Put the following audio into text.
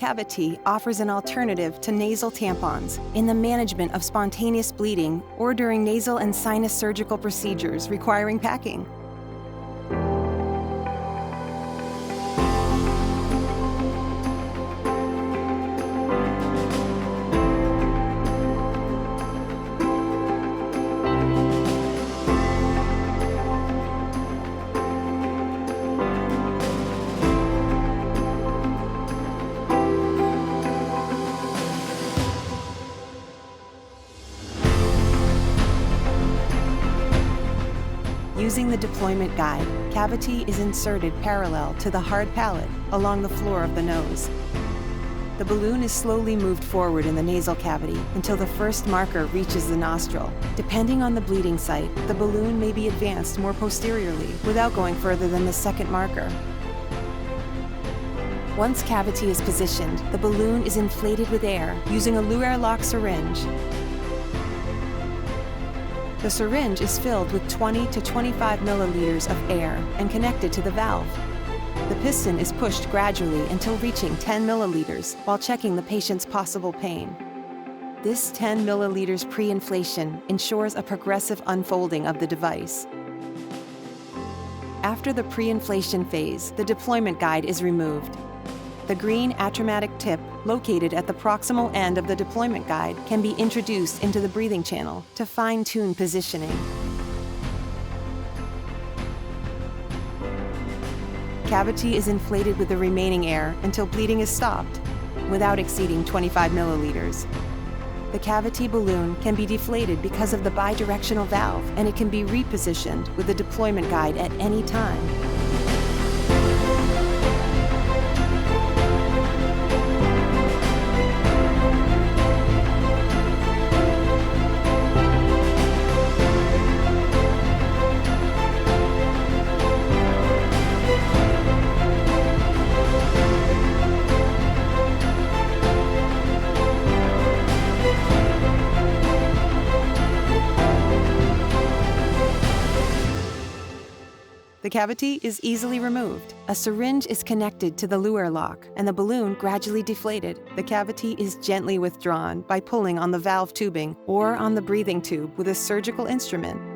CAVI-T offers an alternative to nasal tampons in the management of spontaneous bleeding or during nasal and sinus surgical procedures requiring packing. Using the deployment guide, CAVI-T is inserted parallel to the hard palate along the floor of the nose. The balloon is slowly moved forward in the nasal cavity until the first marker reaches the nostril. Depending on the bleeding site, the balloon may be advanced more posteriorly without going further than the second marker. Once CAVI-T is positioned, the balloon is inflated with air using a Luer-Lock syringe. The syringe is filled with 20 to 25 milliliters of air and connected to the valve. The piston is pushed gradually until reaching 10 milliliters while checking the patient's possible pain. This 10 milliliters pre-inflation ensures a progressive unfolding of the device. After the pre-inflation phase, the deployment guide is removed. The green atraumatic tip, located at the proximal end of the deployment guide, can be introduced into the breathing channel to fine-tune positioning. CAVI-T is inflated with the remaining air until bleeding is stopped, without exceeding 25 milliliters. The CAVI-T balloon can be deflated because of the bidirectional valve, and it can be repositioned with the deployment guide at any time. The CAVI-T is easily removed. A syringe is connected to the Luer-Lock, and the balloon gradually deflated. The CAVI-T is gently withdrawn by pulling on the valve tubing or on the breathing tube with a surgical instrument.